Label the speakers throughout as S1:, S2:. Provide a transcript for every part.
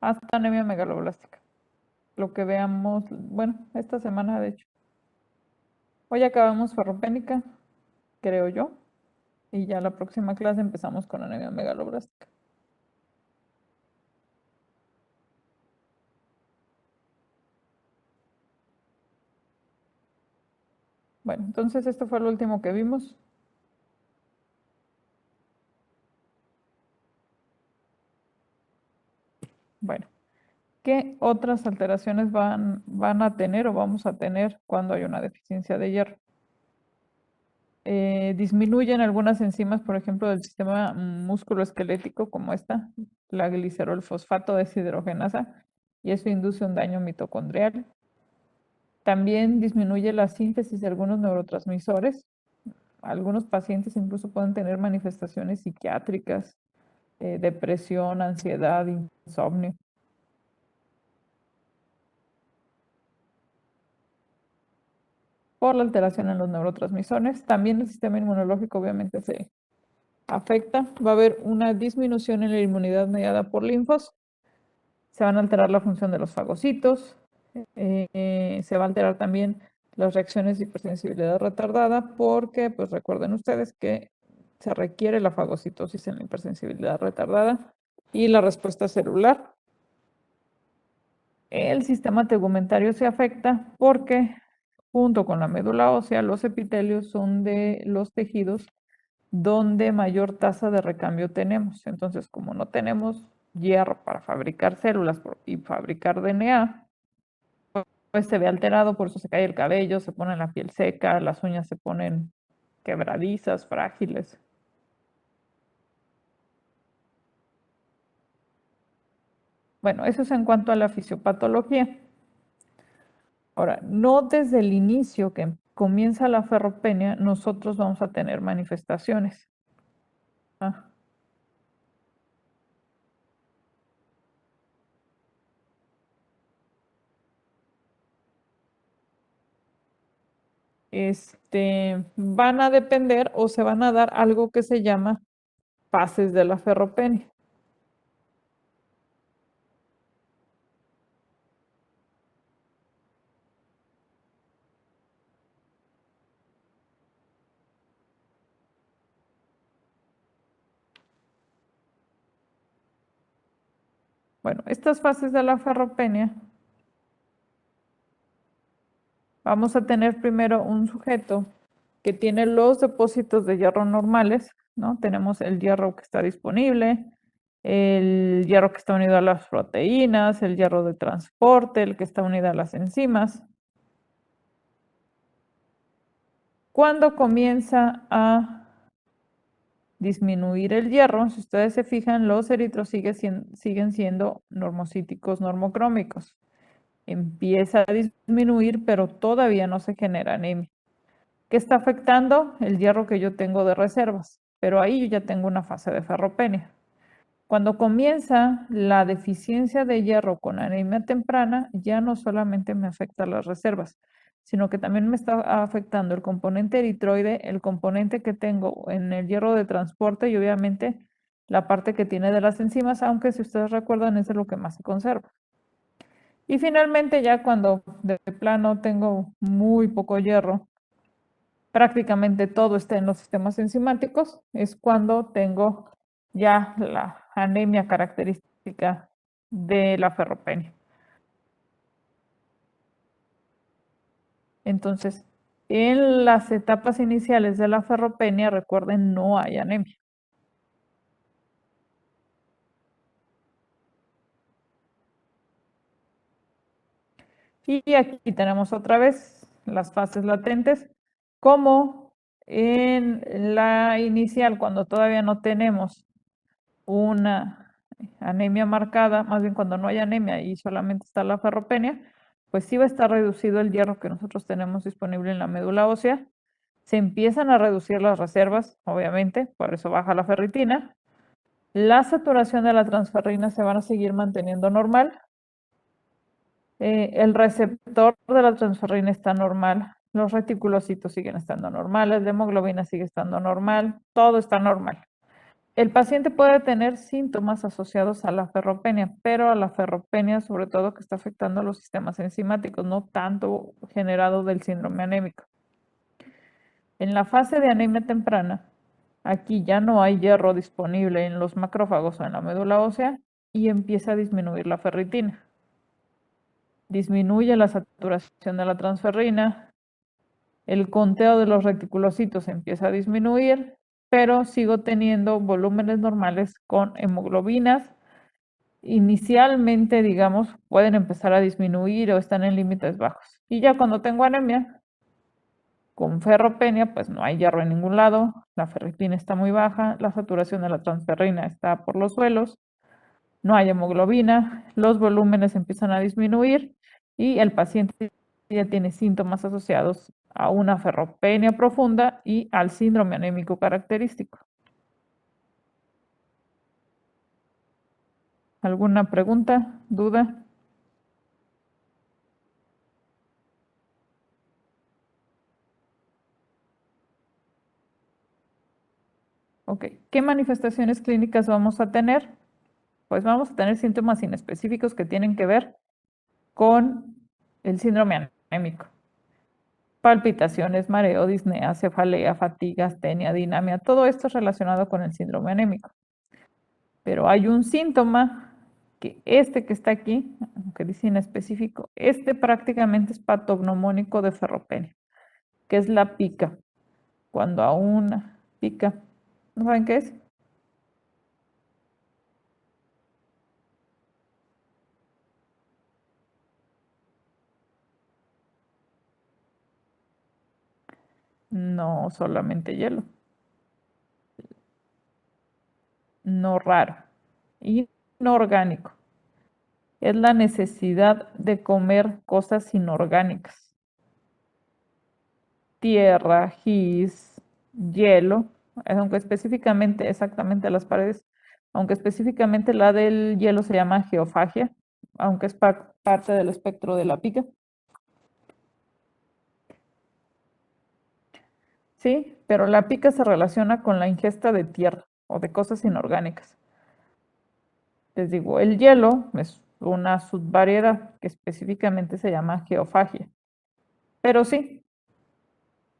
S1: hasta anemia megaloblástica. Lo que veamos, bueno, esta semana de hecho. Hoy acabamos ferropénica, creo yo, y ya la próxima clase empezamos con anemia megaloblástica. Bueno, entonces esto fue lo último que vimos. Bueno, ¿qué otras alteraciones van a tener o vamos a tener cuando hay una deficiencia de hierro? Disminuyen algunas enzimas, por ejemplo, del sistema musculoesquelético, como esta, la glicerol-fosfato deshidrogenasa, y eso induce un daño mitocondrial. También disminuye la síntesis de algunos neurotransmisores. Algunos pacientes incluso pueden tener manifestaciones psiquiátricas, depresión, ansiedad, insomnio. Por la alteración en los neurotransmisores. También el sistema inmunológico obviamente se afecta. Va a haber una disminución en la inmunidad mediada por linfos. Se van a alterar la función de los fagocitos. Se va a alterar también las reacciones de hipersensibilidad retardada porque, pues recuerden ustedes que se requiere la fagocitosis en la hipersensibilidad retardada y la respuesta celular. El sistema tegumentario se afecta porque junto con la médula ósea, los epitelios son de los tejidos donde mayor tasa de recambio tenemos. Entonces, como no tenemos hierro para fabricar células y fabricar DNA, pues se ve alterado, por eso se cae el cabello, se pone la piel seca, las uñas se ponen quebradizas, frágiles. Bueno, eso es en cuanto a la fisiopatología. Ahora, no desde el inicio que comienza la ferropenia, nosotros vamos a tener manifestaciones. Ah, van a depender o se van a dar algo que se llama fases de la ferropenia. Bueno, estas fases de la ferropenia, vamos a tener primero un sujeto que tiene los depósitos de hierro normales, ¿no? Tenemos el hierro que está disponible, el hierro que está unido a las proteínas, el hierro de transporte, el que está unido a las enzimas. Cuando comienza a disminuir el hierro, si ustedes se fijan, los eritrocitos siguen siendo normocíticos normocrómicos. Empieza a disminuir, pero todavía no se genera anemia. ¿Qué está afectando? El hierro que yo tengo de reservas, pero ahí yo ya tengo una fase de ferropenia. Cuando comienza la deficiencia de hierro con anemia temprana, ya no solamente me afecta las reservas, sino que también me está afectando el componente eritroide, el componente que tengo en el hierro de transporte y obviamente la parte que tiene de las enzimas, aunque si ustedes recuerdan es de lo que más se conserva. Y finalmente ya cuando de plano tengo muy poco hierro, prácticamente todo está en los sistemas enzimáticos, es cuando tengo ya la anemia característica de la ferropenia. Entonces, en las etapas iniciales de la ferropenia, recuerden, no hay anemia. Y aquí tenemos otra vez las fases latentes, como en la inicial, cuando todavía no tenemos una anemia marcada, más bien cuando no hay anemia y solamente está la ferropenia, pues sí va a estar reducido el hierro que nosotros tenemos disponible en la médula ósea. Se empiezan a reducir las reservas, obviamente, por eso baja la ferritina. La saturación de la transferrina se van a seguir manteniendo normal. El receptor de la transferrina está normal. Los reticulocitos siguen estando normales, la hemoglobina sigue estando normal, todo está normal. El paciente puede tener síntomas asociados a la ferropenia, pero a la ferropenia sobre todo que está afectando a los sistemas enzimáticos, no tanto generado del síndrome anémico. En la fase de anemia temprana, aquí ya no hay hierro disponible en los macrófagos o en la médula ósea y empieza a disminuir la ferritina. Disminuye la saturación de la transferrina, el conteo de los reticulocitos empieza a disminuir, pero sigo teniendo volúmenes normales con hemoglobinas. Inicialmente, digamos, pueden empezar a disminuir o están en límites bajos. Y ya cuando tengo anemia, con ferropenia, pues no hay hierro en ningún lado, la ferritina está muy baja, la saturación de la transferrina está por los suelos, no hay hemoglobina, los volúmenes empiezan a disminuir y el paciente ya tiene síntomas asociados a una ferropenia profunda y al síndrome anémico característico. ¿Alguna pregunta, duda? Ok, ¿qué manifestaciones clínicas vamos a tener? Pues vamos a tener síntomas inespecíficos que tienen que ver con el síndrome anémico. Palpitaciones, mareo, disnea, cefalea, fatiga, astenia, dinamia, todo esto es relacionado con el síndrome anémico. Pero hay un síntoma que que está aquí, aunque dice inespecífico, prácticamente es patognomónico de ferropenia, que es la pica. Cuando aún pica, ¿no saben qué es? No solamente hielo, no raro, y no orgánico. Es la necesidad de comer cosas inorgánicas. Tierra, gis, hielo, aunque específicamente, exactamente las paredes, aunque específicamente la del hielo se llama geofagia, aunque es parte del espectro de la pica. Sí, pero la pica se relaciona con la ingesta de tierra o de cosas inorgánicas. Les digo, el hielo es una subvariedad que específicamente se llama geofagia, pero sí,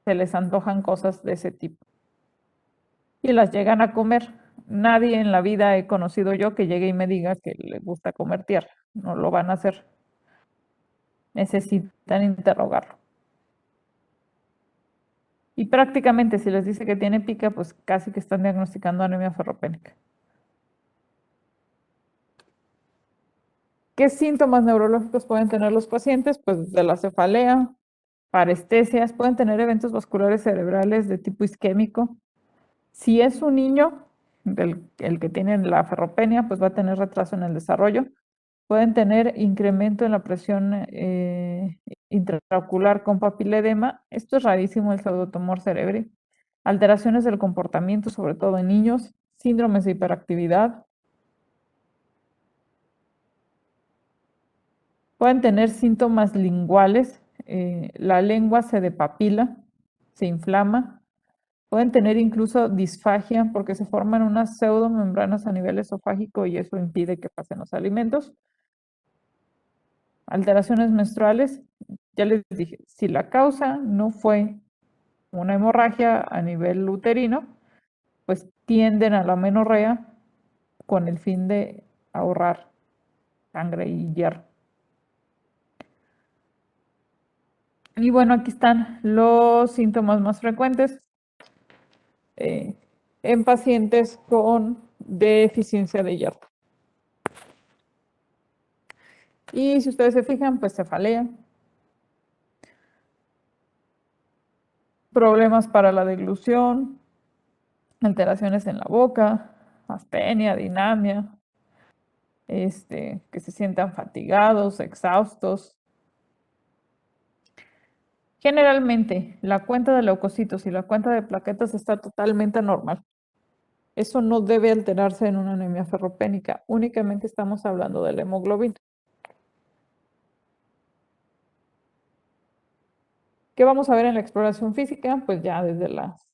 S1: se les antojan cosas de ese tipo y las llegan a comer. Nadie en la vida he conocido yo que llegue y me diga que le gusta comer tierra. No lo van a hacer. Necesitan interrogarlo. Y prácticamente si les dice que tiene pica, pues casi que están diagnosticando anemia ferropénica. ¿Qué síntomas neurológicos pueden tener los pacientes? Pues de la cefalea, parestesias, pueden tener eventos vasculares cerebrales de tipo isquémico. Si es un niño, el que tiene la ferropenia, pues va a tener retraso en el desarrollo. Pueden tener incremento en la presión intraocular con papiledema. Esto es rarísimo, el pseudotumor cerebri. Alteraciones del comportamiento, sobre todo en niños. Síndromes de hiperactividad. Pueden tener síntomas linguales. La lengua se depapila, se inflama. Pueden tener incluso disfagia porque se forman unas pseudomembranas a nivel esofágico y eso impide que pasen los alimentos. Alteraciones menstruales, ya les dije, si la causa no fue una hemorragia a nivel uterino, pues tienden a la menorrea con el fin de ahorrar sangre y hierro. Y bueno, aquí están los síntomas más frecuentes eh, en pacientes con deficiencia de hierro. Y si ustedes se fijan, pues cefalea, problemas para la deglución, alteraciones en la boca, astenia, dinamia, que se sientan fatigados, exhaustos. Generalmente, la cuenta de leucocitos y la cuenta de plaquetas está totalmente normal. Eso no debe alterarse en una anemia ferropénica. Únicamente estamos hablando de la hemoglobina. ¿Qué vamos a ver en la exploración física? Pues ya desde las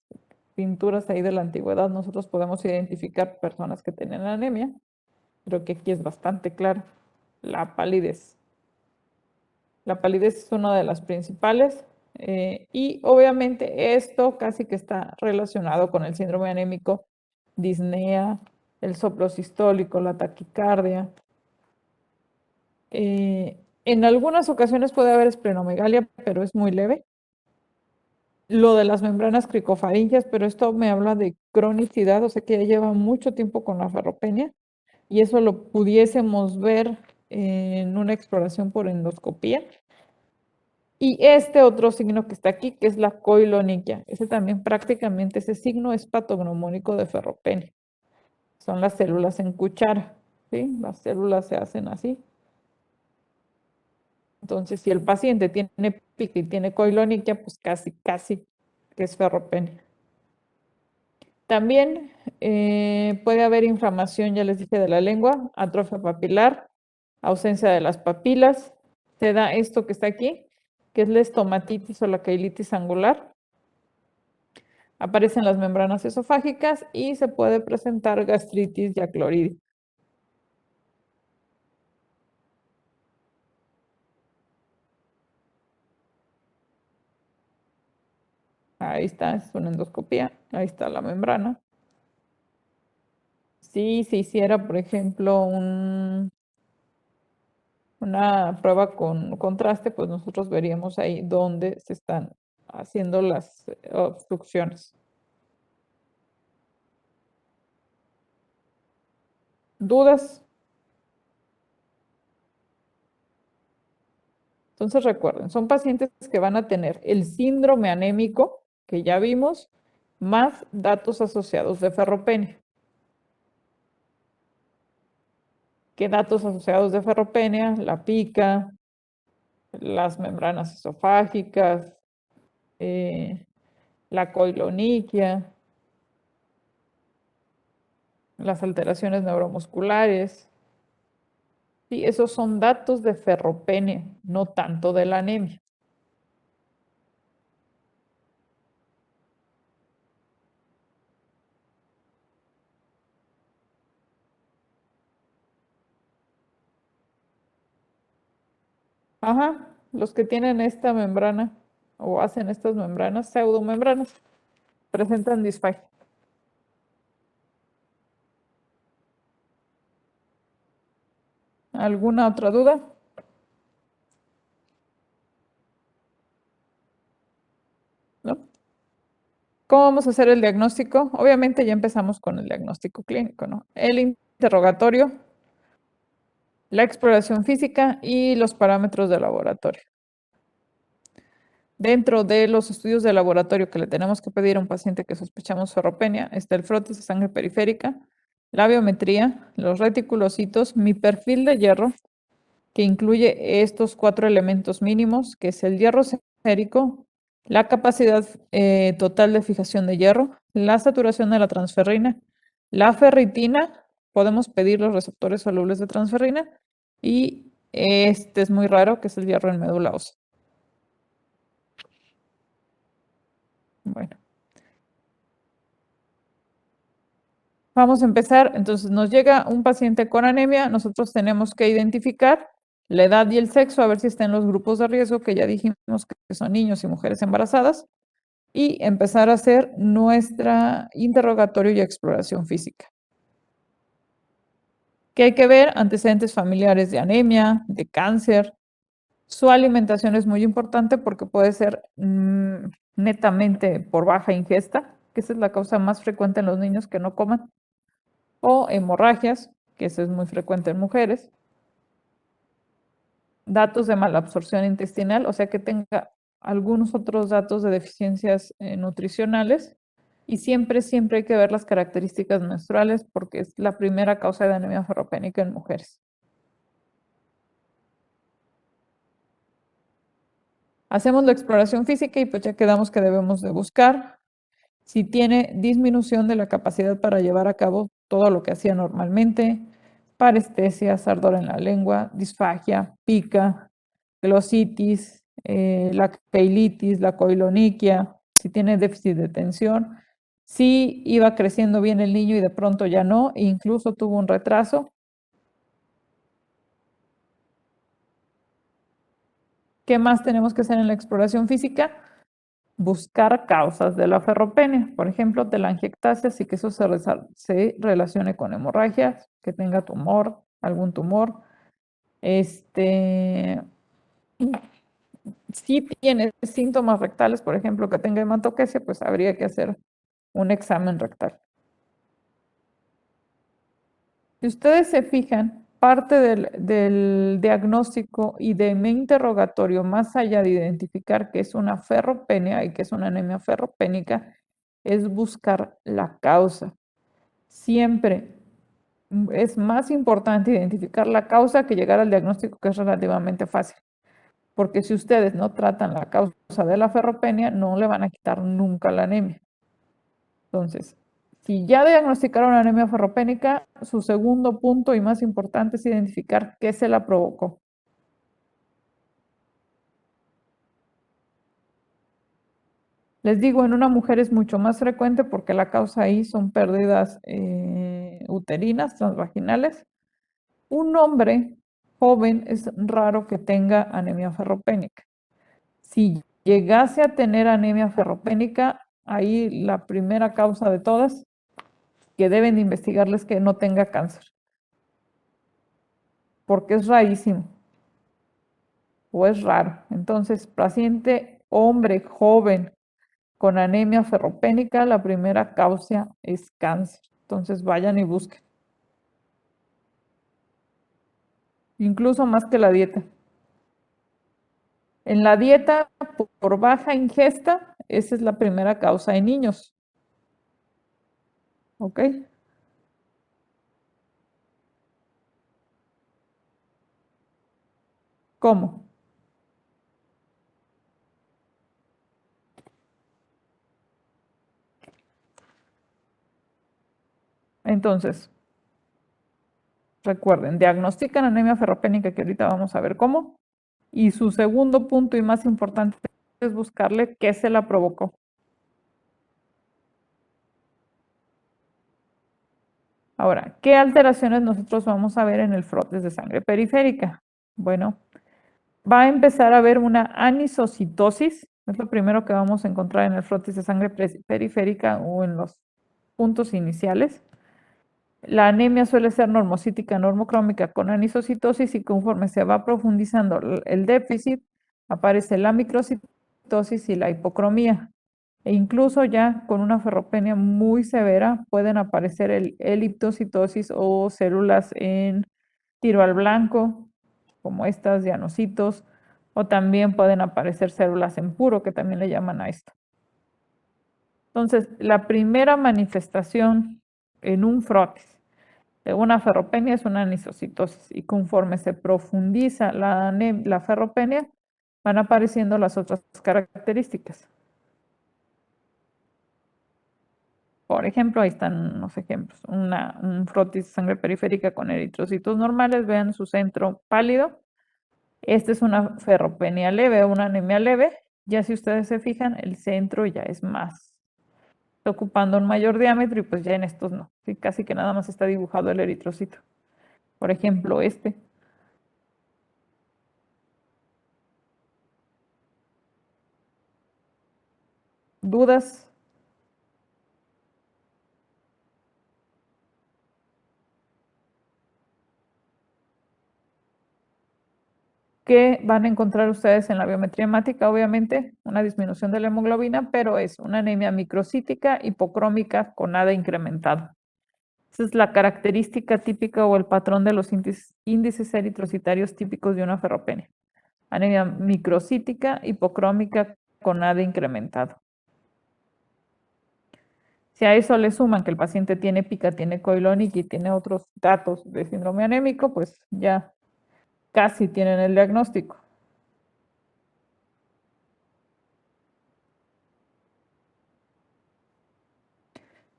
S1: pinturas ahí de la antigüedad nosotros podemos identificar personas que tienen anemia. Creo que aquí es bastante claro. La palidez. La palidez es una de las principales y obviamente esto casi que está relacionado con el síndrome anémico, disnea, el soplo sistólico, la taquicardia. En algunas ocasiones puede haber esplenomegalia, pero es muy leve. Lo de las membranas cricofaringias, pero esto me habla de cronicidad, o sea que ya lleva mucho tiempo con la ferropenia y eso lo pudiésemos ver en una exploración por endoscopía. Y este otro signo que está aquí, que es la coiloniquia, ese también prácticamente, ese signo es patognomónico de ferropenia. Son las células en cuchara, ¿sí? Las células se hacen así. Entonces, si el paciente tiene pica y tiene coiloniquia, pues casi que es ferropenia. También puede haber inflamación, ya les dije, de la lengua, atrofia papilar, ausencia de las papilas. Se da esto que está aquí, que es la estomatitis o la queilitis angular. Aparecen las membranas esofágicas y se puede presentar gastritis y acloridis. Ahí está, es una endoscopía. Ahí está la membrana. Si se hiciera, por ejemplo, una prueba con contraste, pues nosotros veríamos ahí dónde se están haciendo las obstrucciones. ¿Dudas? Entonces recuerden, son pacientes que van a tener el síndrome anémico, que ya vimos, más datos asociados de ferropenia. ¿Qué datos asociados de ferropenia? La pica, las membranas esofágicas, la coiloniquia, las alteraciones neuromusculares. Sí, esos son datos de ferropenia, no tanto de la anemia. Ajá, los que tienen esta membrana o hacen estas membranas, pseudomembranas, presentan disfagia. ¿Alguna otra duda? ¿No? ¿Cómo vamos a hacer el diagnóstico? Obviamente ya empezamos con el diagnóstico clínico, ¿no? El interrogatorio, la exploración física y los parámetros de laboratorio. Dentro de los estudios de laboratorio que le tenemos que pedir a un paciente que sospechamos ferropenia, está el frotis de sangre periférica, la biometría, los reticulocitos, mi perfil de hierro, que incluye estos 4 elementos mínimos, que es el hierro sérico, la capacidad total de fijación de hierro, la saturación de la transferrina, la ferritina, podemos pedir los receptores solubles de transferrina, y este es muy raro, que es el hierro en médula ósea. Bueno, vamos a empezar. Entonces, nos llega un paciente con anemia, nosotros tenemos que identificar la edad y el sexo, a ver si está en los grupos de riesgo, que ya dijimos que son niños y mujeres embarazadas, y empezar a hacer nuestra interrogatorio y exploración física. ¿Qué hay que ver? Antecedentes familiares de anemia, de cáncer. Su alimentación es muy importante porque puede ser netamente por baja ingesta, que esa es la causa más frecuente en los niños que no coman, o hemorragias, que eso es muy frecuente en mujeres. Datos de malabsorción intestinal, o sea que tenga algunos otros datos de deficiencias nutricionales. Y siempre hay que ver las características menstruales porque es la primera causa de anemia ferropénica en mujeres. Hacemos la exploración física y pues ya quedamos que debemos de buscar si tiene disminución de la capacidad para llevar a cabo todo lo que hacía normalmente, parestesia, ardor en la lengua, disfagia, pica, glositis, la queilitis, la coiloniquia, si tiene déficit de tensión, Si iba creciendo bien el niño y de pronto ya no, e incluso tuvo un retraso. ¿Qué más tenemos que hacer en la exploración física? Buscar causas de la ferropenia, por ejemplo, telangiectasias, y que eso se relacione con hemorragias, que tenga tumor, algún tumor. Si tiene síntomas rectales, por ejemplo, que tenga hematoquesia, pues habría que hacer un examen rectal. Si ustedes se fijan, parte del diagnóstico y de mi interrogatorio, más allá de identificar qué es una ferropenia y qué es una anemia ferropénica, es buscar la causa. Siempre es más importante identificar la causa que llegar al diagnóstico, que es relativamente fácil. Porque si ustedes no tratan la causa de la ferropenia, no le van a quitar nunca la anemia. Entonces, si ya diagnosticaron anemia ferropénica, su segundo punto y más importante es identificar qué se la provocó. Les digo, en una mujer es mucho más frecuente porque la causa ahí son pérdidas uterinas, transvaginales. Un hombre joven es raro que tenga anemia ferropénica. Si llegase a tener anemia ferropénica, ahí la primera causa de todas que deben de investigarles que no tenga cáncer, porque es rarísimo o es raro. Entonces, paciente hombre joven con anemia ferropénica, la primera causa es cáncer. Entonces, vayan y busquen. Incluso más que la dieta. En la dieta, por baja ingesta, esa es la primera causa en niños. ¿Ok? ¿Cómo? Entonces, recuerden, diagnostican anemia ferropénica, que ahorita vamos a ver cómo. Y su segundo punto y más importante es buscarle qué se la provocó. Ahora, ¿qué alteraciones nosotros vamos a ver en el frotis de sangre periférica? Bueno, va a empezar a haber una anisocitosis, es lo primero que vamos a encontrar en el frotis de sangre periférica o en los puntos iniciales. La anemia suele ser normocítica, normocrómica con anisocitosis, y conforme se va profundizando el déficit, aparece la microcitosis y la hipocromía. E incluso ya con una ferropenia muy severa pueden aparecer el eliptocitosis o células en tiro al blanco, como estas de anocitos, o también pueden aparecer células en puro, que también le llaman a esto. Entonces, la primera manifestación en un frotis de una ferropenia es una anisocitosis, y conforme se profundiza la ferropenia, van apareciendo las otras características. Por ejemplo, ahí están unos ejemplos. Un frotis de sangre periférica con eritrocitos normales, vean su centro pálido. Esta es una ferropenia leve, una anemia leve. Ya si ustedes se fijan, el centro ya es más, está ocupando un mayor diámetro, y pues ya en estos no. Sí, casi que nada más está dibujado el eritrocito. Por ejemplo, ¿dudas? ¿Qué van a encontrar ustedes en la biometría hemática? Obviamente, una disminución de la hemoglobina, pero es una anemia microcítica, hipocrómica, con nada incrementado. Esa es la característica típica o el patrón de los índices eritrocitarios típicos de una ferropenia. Anemia microcítica, hipocrómica, con nada incrementado. Si a eso le suman que el paciente tiene pica, tiene coilónica y tiene otros datos de síndrome anémico, pues ya casi tienen el diagnóstico.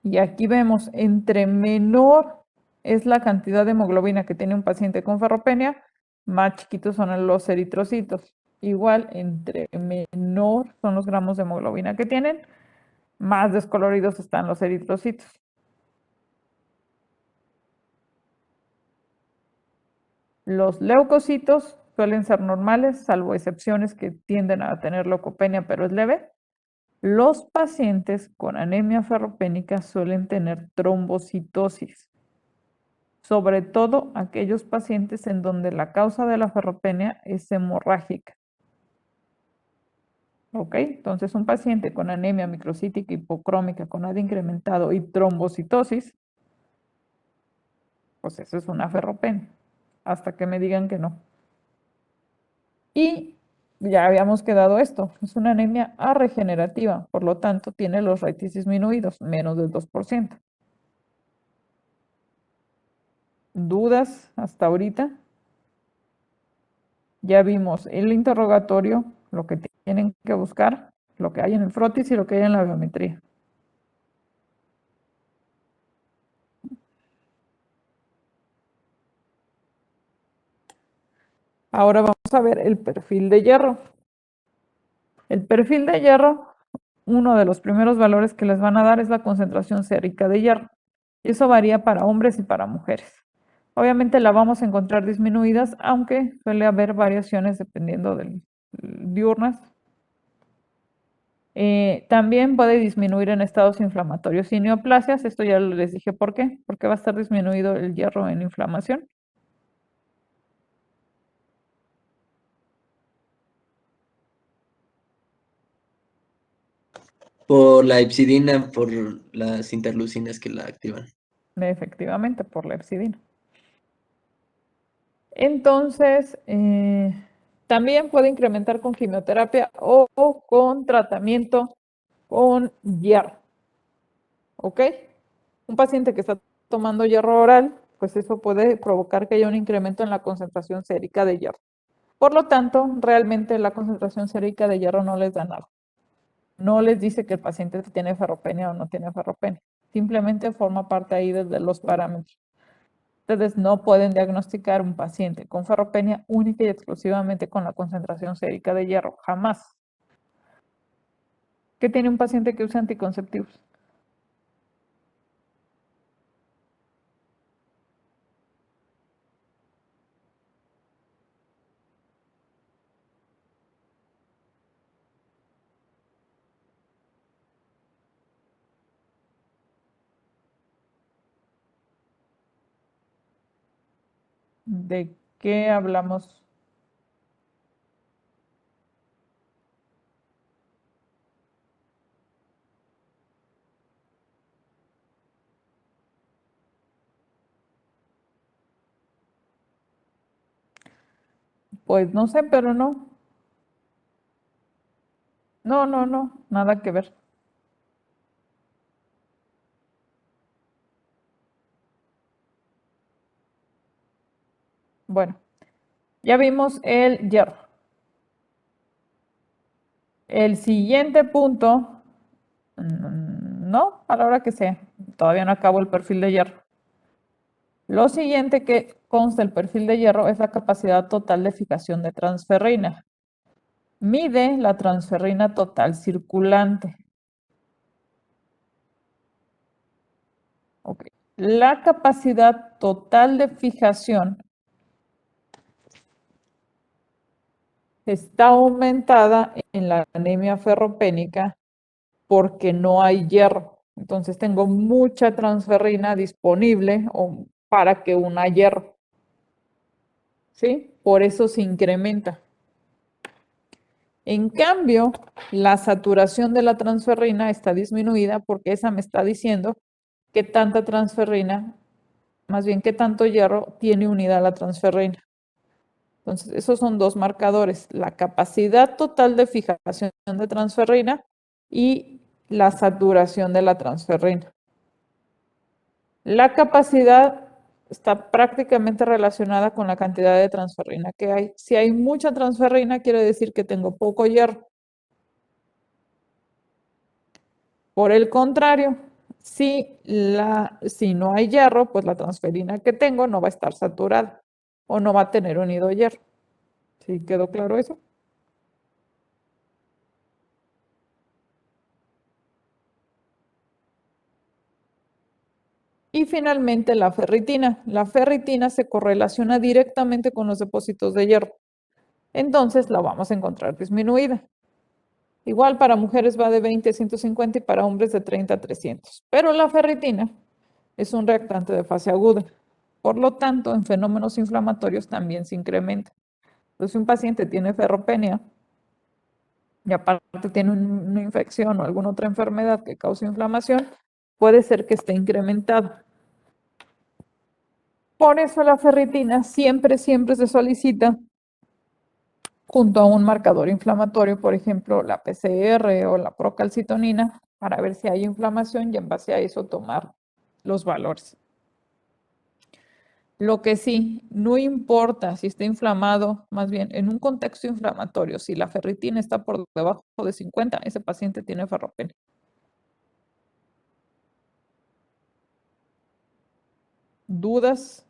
S1: Y aquí vemos, entre menor es la cantidad de hemoglobina que tiene un paciente con ferropenia, más chiquitos son los eritrocitos. Igual, entre menor son los gramos de hemoglobina que tienen, más descoloridos están los eritrocitos. Los leucocitos suelen ser normales, salvo excepciones que tienden a tener leucopenia, pero es leve. Los pacientes con anemia ferropénica suelen tener trombocitosis, sobre todo aquellos pacientes en donde la causa de la ferropenia es hemorrágica. ¿Ok? Entonces, un paciente con anemia microcítica hipocrómica con AD incrementado y trombocitosis, pues eso es una ferropenia, hasta que me digan que no. Y ya habíamos quedado esto, es una anemia arregenerativa, por lo tanto tiene los rates disminuidos, menos del 2%. ¿Dudas hasta ahorita? Ya vimos el interrogatorio, lo que tienen que buscar, lo que hay en el frotis y lo que hay en la biometría. Ahora vamos a ver el perfil de hierro. El perfil de hierro, uno de los primeros valores que les van a dar es la concentración sérica de hierro. Y eso varía para hombres y para mujeres. Obviamente la vamos a encontrar disminuidas, aunque suele haber variaciones dependiendo de diurnas. También puede disminuir en estados inflamatorios y neoplasias. Esto ya les dije por qué. Porque va a estar disminuido el hierro en inflamación.
S2: Por la epsidina, por las interleucinas que la activan.
S1: Efectivamente, por la epsidina. Entonces, también puede incrementar con quimioterapia o con tratamiento con hierro. ¿Ok? Un paciente que está tomando hierro oral, pues eso puede provocar que haya un incremento en la concentración sérica de hierro. Por lo tanto, realmente la concentración sérica de hierro no les da nada. No les dice que el paciente tiene ferropenia o no tiene ferropenia. Simplemente forma parte ahí de los parámetros. Ustedes no pueden diagnosticar un paciente con ferropenia única y exclusivamente con la concentración sérica de hierro. Jamás. ¿Qué tiene un paciente que usa anticonceptivos? ¿De qué hablamos? Pues no sé, pero no. No, no, no, nada que ver. Bueno, ya vimos el hierro. El siguiente punto, no, a la hora que sea, todavía no acabo el perfil de hierro. Lo siguiente que consta el perfil de hierro es la capacidad total de fijación de transferrina. Mide la transferrina total circulante. Okay. La capacidad total de fijación está aumentada en la anemia ferropénica porque no hay hierro. Entonces tengo mucha transferrina disponible para que una hierro. ¿Sí? Por eso se incrementa. En cambio, la saturación de la transferrina está disminuida porque esa me está diciendo que tanta transferrina, más bien que tanto hierro tiene unida la transferrina. Entonces, esos son dos marcadores, la capacidad total de fijación de transferrina y la saturación de la transferrina. La capacidad está prácticamente relacionada con la cantidad de transferrina que hay. Si hay mucha transferrina, quiere decir que tengo poco hierro. Por el contrario, si no hay hierro, pues la transferina que tengo no va a estar saturada o no va a tener unido hierro. ¿Sí quedó claro eso? Y finalmente la ferritina. La ferritina se correlaciona directamente con los depósitos de hierro. Entonces la vamos a encontrar disminuida. Igual para mujeres va de 20 a 150 y para hombres de 30 a 300. Pero la ferritina es un reactante de fase aguda. Por lo tanto, en fenómenos inflamatorios también se incrementa. Entonces, si un paciente tiene ferropenia y aparte tiene una infección o alguna otra enfermedad que cause inflamación, puede ser que esté incrementado. Por eso la ferritina siempre se solicita junto a un marcador inflamatorio, por ejemplo, la PCR o la procalcitonina, para ver si hay inflamación y en base a eso tomar los valores. Lo que sí, no importa si está inflamado, más bien en un contexto inflamatorio, si la ferritina está por debajo de 50, ese paciente tiene ferropenia. ¿Dudas?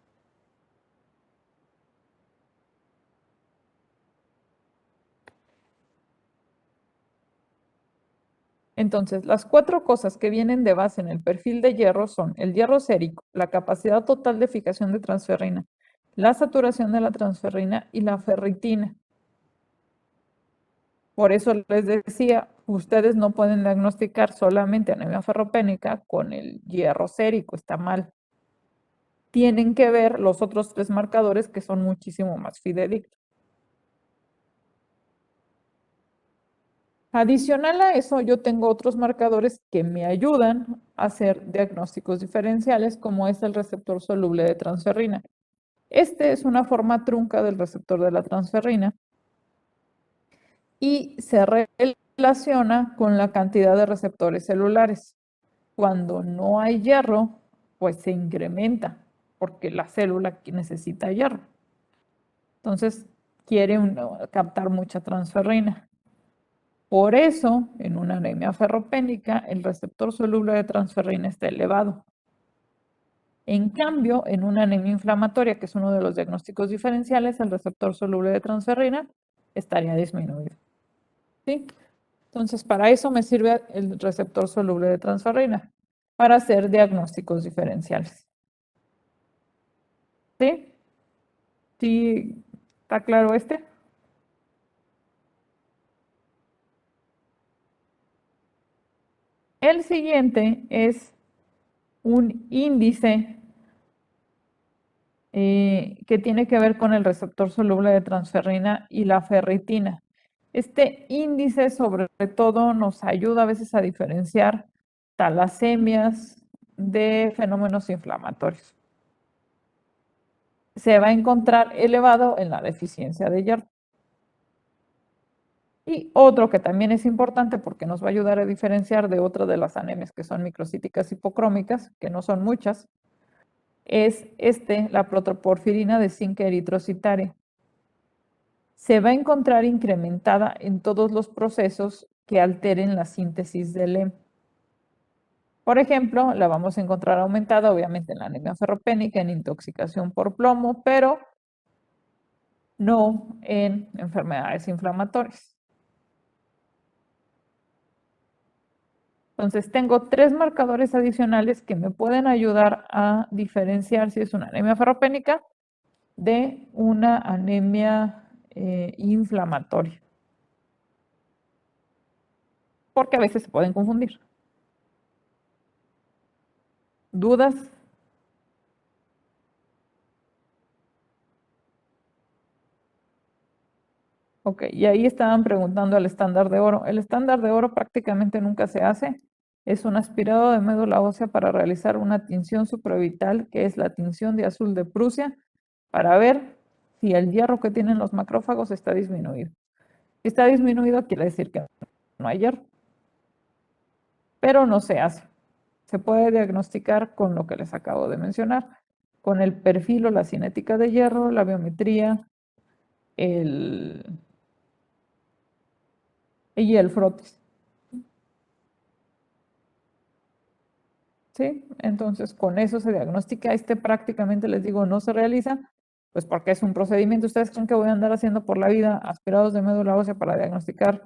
S1: Entonces, las 4 cosas que vienen de base en el perfil de hierro son el hierro sérico, la capacidad total de fijación de transferrina, la saturación de la transferrina y la ferritina. Por eso les decía, ustedes no pueden diagnosticar solamente anemia ferropénica con el hierro sérico, está mal. Tienen que ver los otros 3 marcadores que son muchísimo más fidedignos. Adicional a eso, yo tengo otros marcadores que me ayudan a hacer diagnósticos diferenciales, como es el receptor soluble de transferrina. Este es una forma trunca del receptor de la transferrina y se relaciona con la cantidad de receptores celulares. Cuando no hay hierro, pues se incrementa, porque la célula necesita hierro. Entonces, quiere captar mucha transferrina. Por eso, en una anemia ferropénica, el receptor soluble de transferrina está elevado. En cambio, en una anemia inflamatoria, que es uno de los diagnósticos diferenciales, el receptor soluble de transferrina estaría disminuido. ¿Sí? Entonces, para eso me sirve el receptor soluble de transferrina, para hacer diagnósticos diferenciales. ¿Sí? ¿Sí? ¿Está claro este? El siguiente es un índice que tiene que ver con el receptor soluble de transferrina y la ferritina. Este índice sobre todo nos ayuda a veces a diferenciar talasemias de fenómenos inflamatorios. Se va a encontrar elevado en la deficiencia de hierro. Y otro que también es importante porque nos va a ayudar a diferenciar de otra de las anemias que son microcíticas hipocrómicas, que no son muchas, es la protoporfirina de zinc eritrocitaria. Se va a encontrar incrementada en todos los procesos que alteren la síntesis del hemo. Por ejemplo, la vamos a encontrar aumentada obviamente en la anemia ferropénica, en intoxicación por plomo, pero no en enfermedades inflamatorias. Entonces, tengo 3 marcadores adicionales que me pueden ayudar a diferenciar si es una anemia ferropénica de una anemia inflamatoria. Porque a veces se pueden confundir. ¿Dudas? Ok, y ahí estaban preguntando el estándar de oro. El estándar de oro prácticamente nunca se hace. Es un aspirado de médula ósea para realizar una tinción supraorbital, que es la tinción de azul de Prusia, para ver si el hierro que tienen los macrófagos está disminuido. Si está disminuido, quiere decir que no hay hierro. Pero no se hace. Se puede diagnosticar con lo que les acabo de mencionar, con el perfil o la cinética de hierro, la biometría, y el frotis. ¿Sí? Entonces, con eso se diagnostica. Prácticamente les digo, no se realiza, pues porque es un procedimiento. ¿Ustedes creen que voy a andar haciendo por la vida aspirados de médula ósea para diagnosticar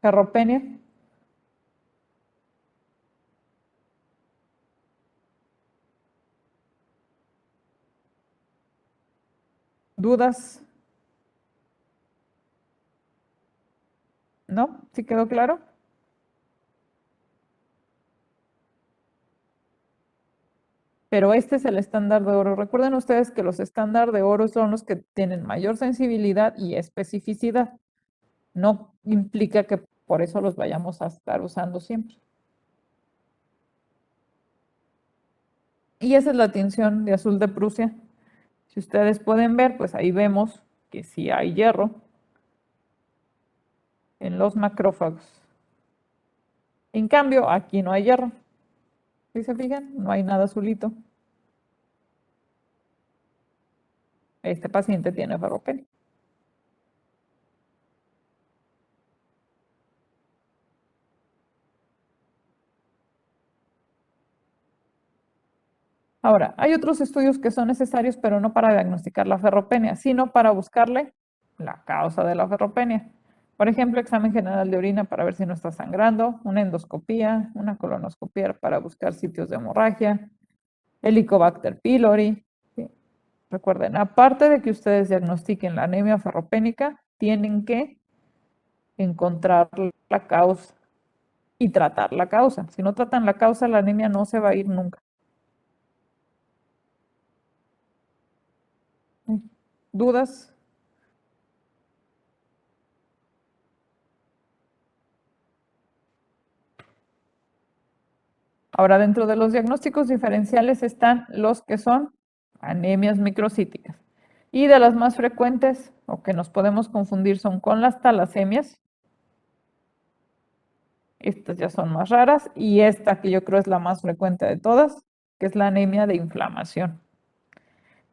S1: ferropenia? ¿Dudas? ¿No? ¿Sí quedó claro? Pero este es el estándar de oro. Recuerden ustedes que los estándar de oro son los que tienen mayor sensibilidad y especificidad. No implica que por eso los vayamos a estar usando siempre. Y esa es la tinción de azul de Prusia. Si ustedes pueden ver, pues ahí vemos que sí hay hierro en los macrófagos. En cambio, aquí no hay hierro. ¿Sí se fijan? No hay nada azulito. Este paciente tiene ferropenia. Ahora, hay otros estudios que son necesarios, pero no para diagnosticar la ferropenia, sino para buscarle la causa de la ferropenia. Por ejemplo, examen general de orina para ver si no está sangrando, una endoscopía, una colonoscopia para buscar sitios de hemorragia, Helicobacter pylori. ¿Sí? Recuerden, aparte de que ustedes diagnostiquen la anemia ferropénica, tienen que encontrar la causa y tratar la causa. Si no tratan la causa, la anemia no se va a ir nunca. ¿Dudas? Ahora, dentro de los diagnósticos diferenciales están los que son anemias microcíticas. Y de las más frecuentes o que nos podemos confundir son con las talasemias. Estas ya son más raras. Y esta que yo creo es la más frecuente de todas, que es la anemia de inflamación.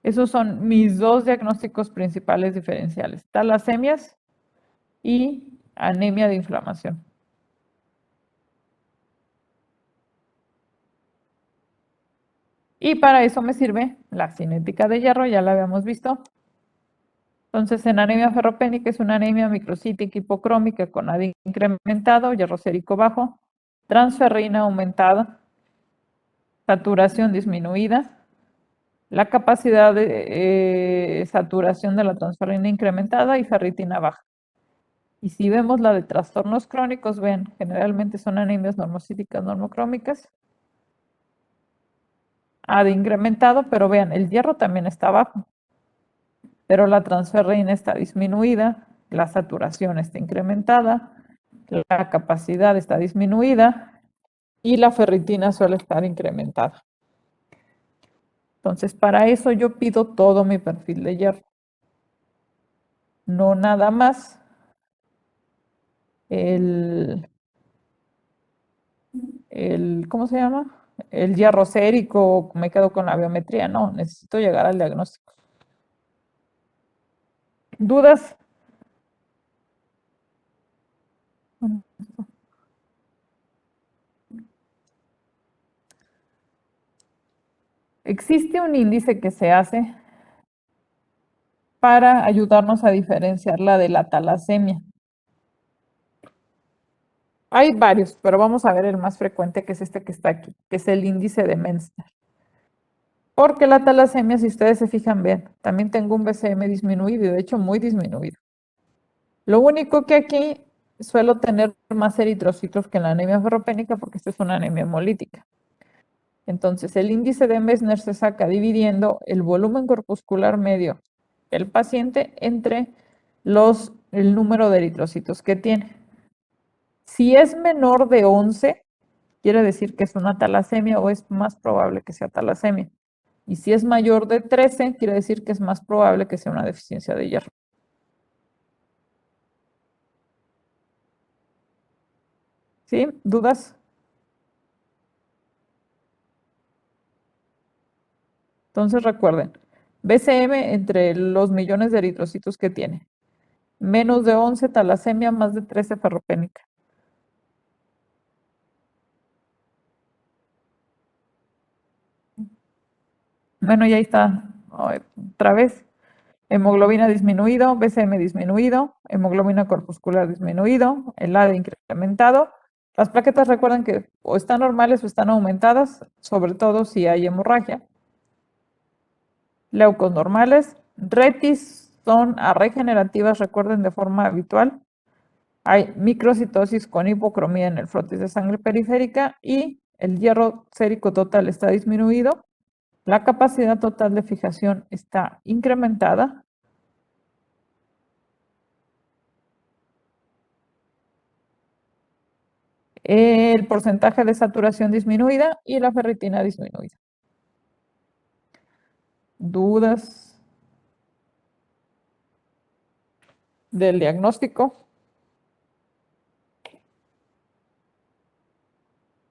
S1: Esos son mis dos diagnósticos principales diferenciales, talasemias y anemia de inflamación. Y para eso me sirve la cinética de hierro, ya la habíamos visto. Entonces, en anemia ferropénica es una anemia microcítica hipocrómica con AD incrementado, hierro sérico bajo, transferrina aumentada, saturación disminuida, la capacidad de saturación de la transferrina incrementada y ferritina baja. Y si vemos la de trastornos crónicos, ven, generalmente son anemias normocíticas normocrómicas, AD incrementado, pero vean, el hierro también está bajo, pero la transferrina está disminuida, la saturación está incrementada, la capacidad está disminuida y la ferritina suele estar incrementada. Entonces, para eso yo pido todo mi perfil de hierro. No nada más ¿cómo se llama? El hierro sérico, me quedo con la biometría. No, necesito llegar al diagnóstico. ¿Dudas? Existe un índice que se hace para ayudarnos a diferenciarla de la talasemia. Hay varios, pero vamos a ver el más frecuente, que es este que está aquí, que es el índice de Menster. Porque la talasemia, si ustedes se fijan bien, también tengo un BCM disminuido, y de hecho muy disminuido. Lo único que aquí suelo tener más eritrocitos que en la anemia ferropénica, porque esta es una anemia hemolítica. Entonces, el índice de Messner se saca dividiendo el volumen corpuscular medio del paciente entre el número de eritrocitos que tiene. Si es menor de 11, quiere decir que es una talasemia o es más probable que sea talasemia. Y si es mayor de 13, quiere decir que es más probable que sea una deficiencia de hierro. ¿Sí? ¿Dudas? Entonces recuerden, BCM entre los millones de eritrocitos que tiene. Menos de 11 talasemia, más de 13 ferropénica. Bueno, y ahí está otra vez. Hemoglobina disminuido, BCM disminuido, hemoglobina corpuscular disminuido, el AD incrementado. Las plaquetas recuerden que o están normales o están aumentadas, sobre todo si hay hemorragia. Leucos normales, retis son regenerativas, recuerden, de forma habitual. Hay microcitosis con hipocromía en el frotis de sangre periférica y el hierro sérico total está disminuido. La capacidad total de fijación está incrementada. El porcentaje de saturación disminuida y la ferritina disminuida. ¿Dudas del diagnóstico?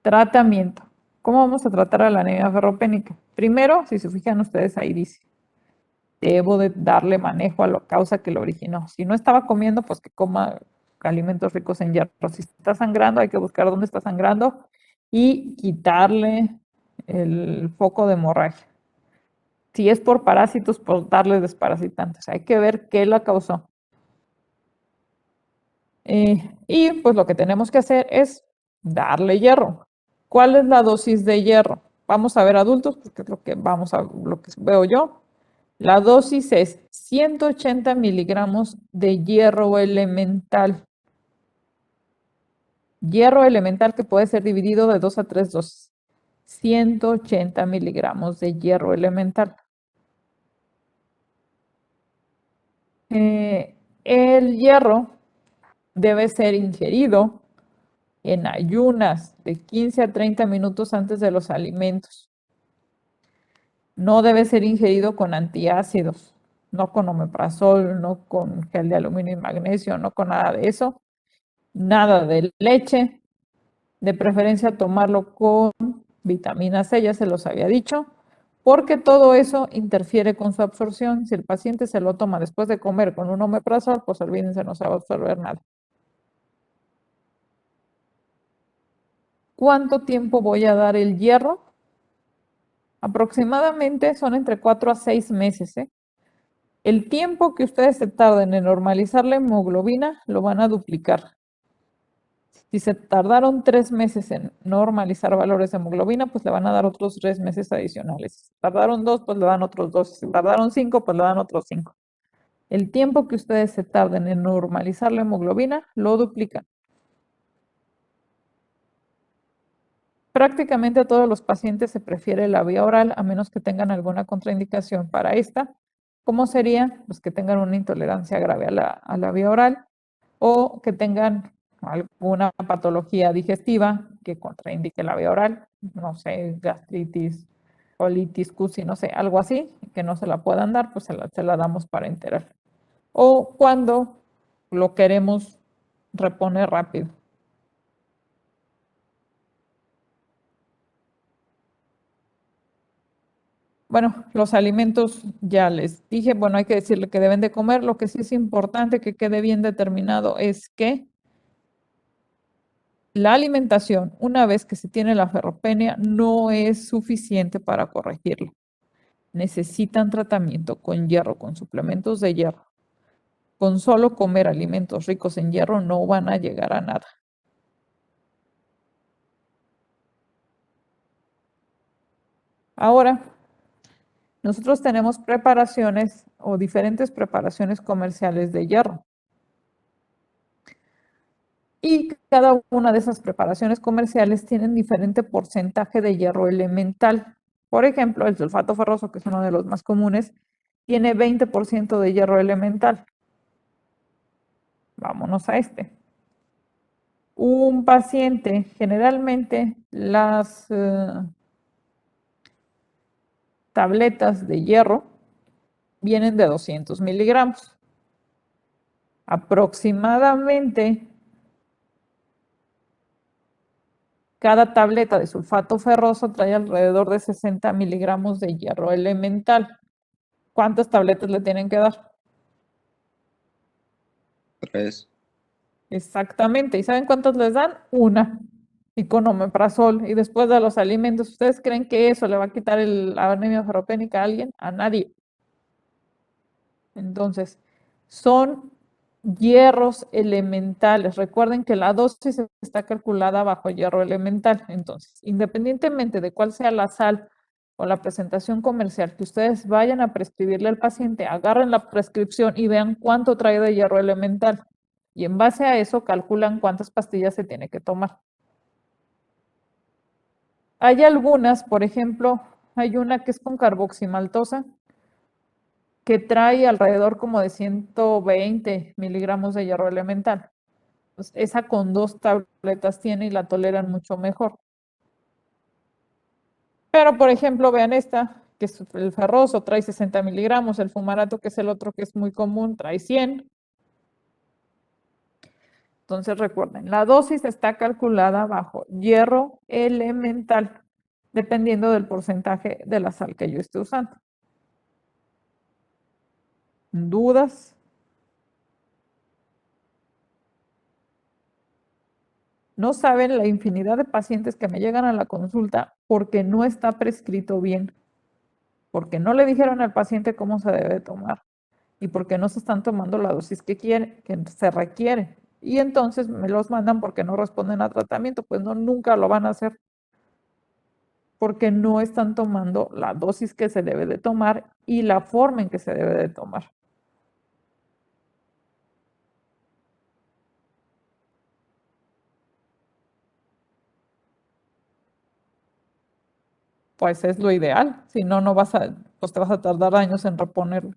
S1: Tratamiento. ¿Cómo vamos a tratar a la anemia ferropénica? Primero, si se fijan ustedes, ahí dice, debo de darle manejo a la causa que lo originó. Si no estaba comiendo, pues que coma alimentos ricos en hierro. Si está sangrando, hay que buscar dónde está sangrando y quitarle el foco de hemorragia. Si es por parásitos, pues darle desparasitantes. Hay que ver qué la causó. Y pues lo que tenemos que hacer es darle hierro. ¿Cuál es la dosis de hierro? Vamos a ver adultos, porque es lo que veo yo. La dosis es 180 miligramos de hierro elemental. Hierro elemental que puede ser dividido de 2 a 3 dosis. 180 miligramos de hierro elemental. El hierro debe ser ingerido en ayunas de 15 a 30 minutos antes de los alimentos. No debe ser ingerido con antiácidos, no con omeprazol, no con gel de aluminio y magnesio, no con nada de eso. Nada de leche, de preferencia tomarlo con vitamina C, ya se los había dicho, porque todo eso interfiere con su absorción. Si el paciente se lo toma después de comer con un omeprazol, pues olvídense, no se va a absorber nada. ¿Cuánto tiempo voy a dar el hierro? Aproximadamente son entre 4 a 6 meses. El tiempo que ustedes se tarden en normalizar la hemoglobina lo van a duplicar. Si se tardaron 3 meses en normalizar valores de hemoglobina, pues le van a dar otros 3 meses adicionales. Si tardaron 2, pues le dan otros 2. Si tardaron 5, pues le dan otros 5. El tiempo que ustedes se tarden en normalizar la hemoglobina lo duplican. Prácticamente a todos los pacientes se prefiere la vía oral, a menos que tengan alguna contraindicación para esta. ¿Cómo sería? Pues que tengan una intolerancia grave a la vía oral o que tengan alguna patología digestiva que contraindique la vía oral, no sé, gastritis, colitis, CUSI, no sé, algo así, que no se la puedan dar, pues se la damos para enterar. O cuando lo queremos reponer rápido. Bueno, los alimentos ya les dije, bueno, hay que decirle que deben de comer. Lo que sí es importante que quede bien determinado es que la alimentación, una vez que se tiene la ferropenia, no es suficiente para corregirlo. Necesitan tratamiento con hierro, con suplementos de hierro. Con solo comer alimentos ricos en hierro no van a llegar a nada. Ahora, nosotros tenemos preparaciones o diferentes preparaciones comerciales de hierro. Y cada una de esas preparaciones comerciales tienen diferente porcentaje de hierro elemental. Por ejemplo, el sulfato ferroso, que es uno de los más comunes, tiene 20% de hierro elemental. Vámonos a este. Un paciente, generalmente las tabletas de hierro vienen de 200 miligramos. Aproximadamente cada tableta de sulfato ferroso trae alrededor de 60 miligramos de hierro elemental. ¿Cuántas tabletas le tienen que dar?
S2: 3.
S1: Exactamente. ¿Y saben cuántas les dan? Una. Y con omeprazol. Y después de los alimentos, ¿ustedes creen que eso le va a quitar la anemia ferropénica a alguien? A nadie. Entonces, son hierros elementales. Recuerden que la dosis está calculada bajo hierro elemental. Entonces, independientemente de cuál sea la sal o la presentación comercial que ustedes vayan a prescribirle al paciente, agarren la prescripción y vean cuánto trae de hierro elemental. Y en base a eso calculan cuántas pastillas se tiene que tomar. Hay algunas, por ejemplo, hay una que es con carboximaltosa, que trae alrededor como de 120 miligramos de hierro elemental. Pues esa con 2 tabletas tiene y la toleran mucho mejor. Pero, por ejemplo, vean esta, que es el ferroso, trae 60 miligramos, el fumarato, que es el otro que es muy común, trae 100. Entonces, recuerden, la dosis está calculada bajo hierro elemental, dependiendo del porcentaje de la sal que yo esté usando. ¿Dudas? No saben la infinidad de pacientes que me llegan a la consulta porque no está prescrito bien, porque no le dijeron al paciente cómo se debe tomar y porque no se están tomando la dosis que se requiere. Y entonces me los mandan porque no responden a tratamiento, pues no, nunca lo van a hacer porque no están tomando la dosis que se debe de tomar y la forma en que se debe de tomar. Pues es lo ideal, si no, pues te vas a tardar años en reponerlo.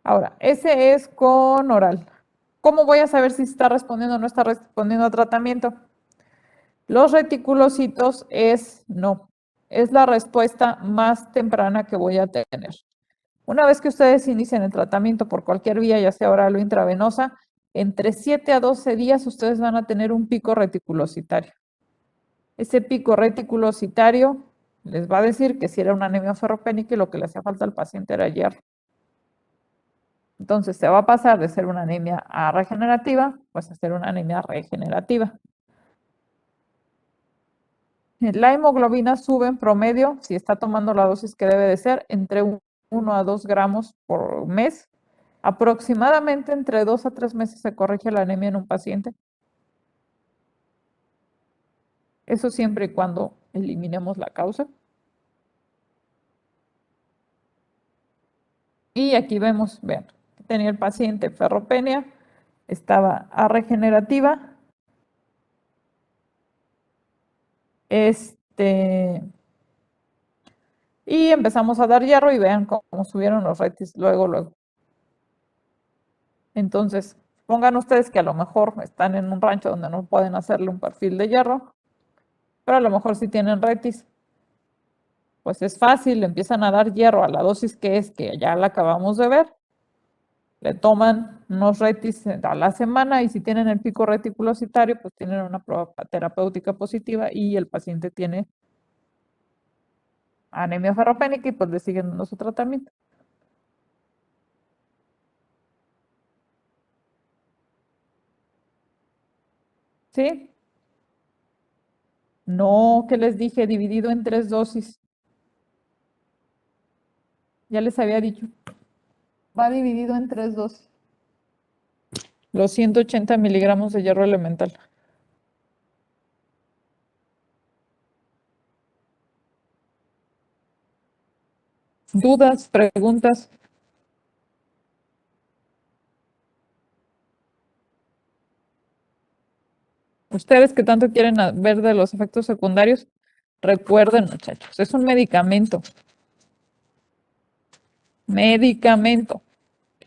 S1: Ahora, ese es con oral. ¿Cómo voy a saber si está respondiendo o no está respondiendo a tratamiento? Los reticulocitos es no. Es la respuesta más temprana que voy a tener. Una vez que ustedes inician el tratamiento por cualquier vía, ya sea oral o intravenosa, entre 7 a 12 días ustedes van a tener un pico reticulocitario. Ese pico reticulocitario les va a decir que si era una anemia ferropénica y lo que le hacía falta al paciente era hierro. Entonces se va a pasar de ser una anemia regenerativa, pues a ser una anemia regenerativa. La hemoglobina sube en promedio, si está tomando la dosis que debe de ser, entre 1 a 2 gramos por mes. Aproximadamente entre 2 a 3 meses se corrige la anemia en un paciente. Eso siempre y cuando eliminemos la causa. Y aquí vemos, vean, tenía el paciente ferropenia, estaba regenerativa. Y empezamos a dar hierro y vean cómo subieron los retis luego. Entonces, pongan ustedes que a lo mejor están en un rancho donde no pueden hacerle un perfil de hierro, pero a lo mejor si tienen retis, pues es fácil, le empiezan a dar hierro a la dosis que ya la acabamos de ver, le toman unos retis a la semana y si tienen el pico reticulocitario, pues tienen una prueba terapéutica positiva y el paciente tiene anemia ferropénica y pues le siguen dando su tratamiento. ¿Sí? No, que les dije, dividido en 3 dosis. Ya les había dicho. Va dividido en 3 dosis. Los 180 miligramos de hierro elemental. ¿Dudas, preguntas? Ustedes que tanto quieren ver de los efectos secundarios, recuerden, muchachos, es un medicamento. Medicamento.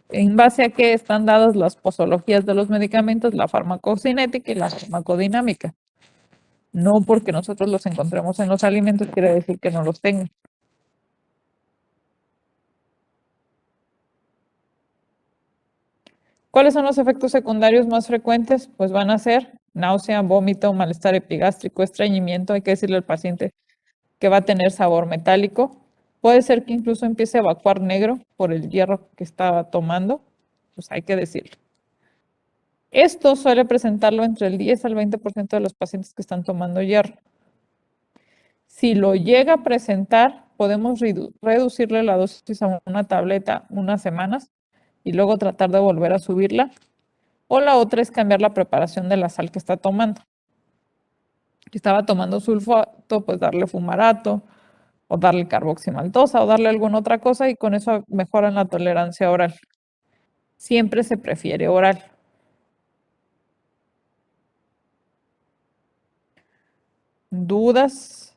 S1: ¿En base a qué están dadas las posologías de los medicamentos? La farmacocinética y la farmacodinámica. No porque nosotros los encontremos en los alimentos quiere decir que no los tengan. ¿Cuáles son los efectos secundarios más frecuentes? Pues van a ser náusea, vómito, malestar epigástrico, estreñimiento. Hay que decirle al paciente que va a tener sabor metálico. Puede ser que incluso empiece a evacuar negro por el hierro que estaba tomando. Pues hay que decirlo. Esto suele presentarlo entre el 10 al 20% de los pacientes que están tomando hierro. Si lo llega a presentar, podemos reducirle la dosis a una tableta unas semanas y luego tratar de volver a subirla O la otra es cambiar la preparación de la sal que está tomando. Si estaba tomando sulfato, pues darle fumarato, o darle carboximaltosa, o darle alguna otra cosa, y con eso mejoran la tolerancia oral. Siempre se prefiere oral. ¿Dudas?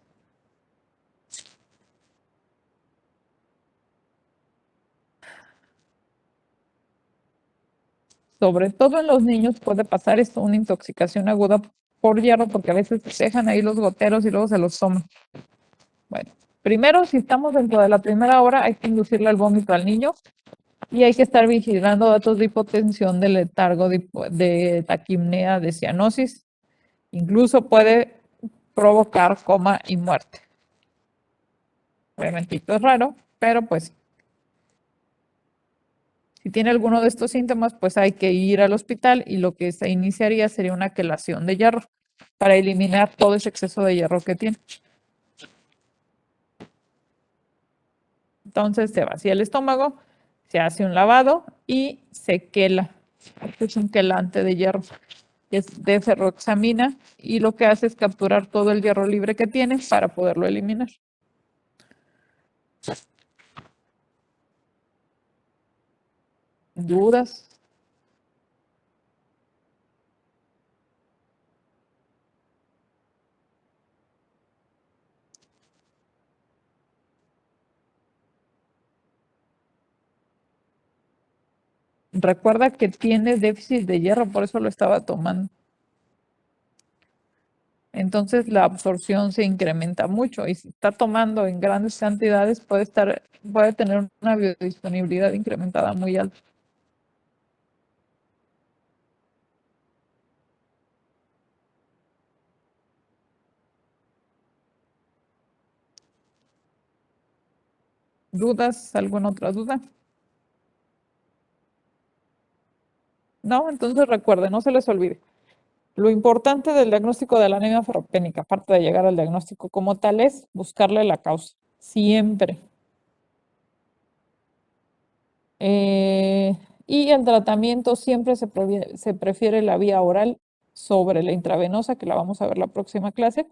S1: Sobre todo en los niños puede pasar esto, una intoxicación aguda por hierro, porque a veces dejan ahí los goteros y luego se los toman. Bueno, primero, si estamos dentro de la primera hora, hay que inducirle el vómito al niño y hay que estar vigilando datos de hipotensión, de letargo, de taquipnea, de cianosis. Incluso puede provocar coma y muerte. Obviamente esto es raro, pero pues si tiene alguno de estos síntomas, pues hay que ir al hospital y lo que se iniciaría sería una quelación de hierro para eliminar todo ese exceso de hierro que tiene. Entonces se vacía el estómago, se hace un lavado y se quela. Este es un quelante de hierro, que es de ferroxamina, y lo que hace es capturar todo el hierro libre que tiene para poderlo eliminar. ¿Dudas? Recuerda que tiene déficit de hierro, por eso lo estaba tomando. Entonces la absorción se incrementa mucho y si está tomando en grandes cantidades puede tener una biodisponibilidad incrementada muy alta. ¿Dudas? ¿Alguna otra duda? No, entonces recuerde, no se les olvide. Lo importante del diagnóstico de la anemia ferropénica, aparte de llegar al diagnóstico como tal, es buscarle la causa, siempre. Y el tratamiento siempre se prefiere la vía oral sobre la intravenosa, que la vamos a ver la próxima clase.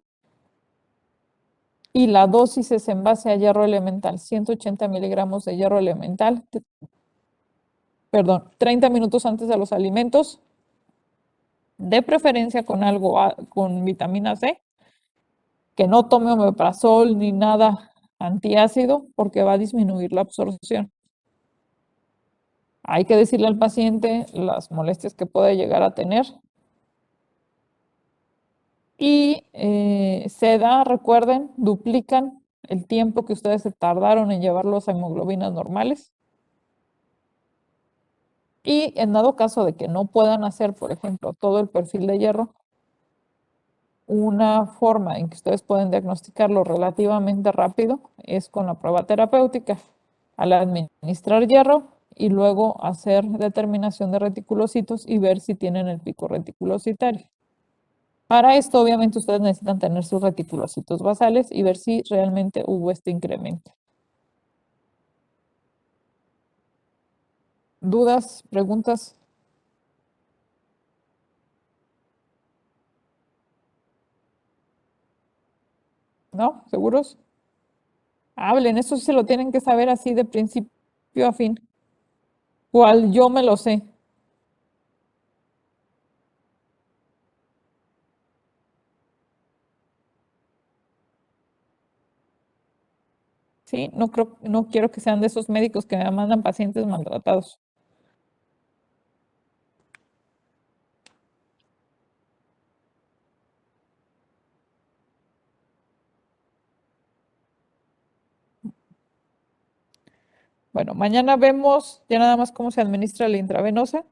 S1: Y la dosis es en base a hierro elemental, 180 miligramos de hierro elemental, perdón, 30 minutos antes de los alimentos, de preferencia con algo, con vitamina C, que no tome omeprazol ni nada antiácido porque va a disminuir la absorción. Hay que decirle al paciente las molestias que puede llegar a tener. Y SEDA, recuerden, duplican el tiempo que ustedes se tardaron en llevarlos a hemoglobinas normales. Y en dado caso de que no puedan hacer, por ejemplo, todo el perfil de hierro, una forma en que ustedes pueden diagnosticarlo relativamente rápido es con la prueba terapéutica. Al administrar hierro y luego hacer determinación de reticulocitos y ver si tienen el pico reticulocitario. Para esto, obviamente, ustedes necesitan tener sus reticulocitos basales y ver si realmente hubo este incremento. ¿Dudas? ¿Preguntas? ¿No? ¿Seguros? Hablen, eso sí se lo tienen que saber así de principio a fin. ¿Cuál? Yo me lo sé. Sí, no quiero que sean de esos médicos que me mandan pacientes maltratados. Bueno, mañana vemos ya nada más cómo se administra la intravenosa,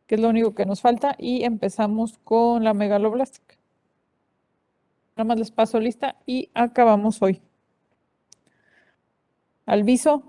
S1: que es lo único que nos falta, y empezamos con la megaloblástica. Nada más les paso lista y acabamos hoy. Alviso.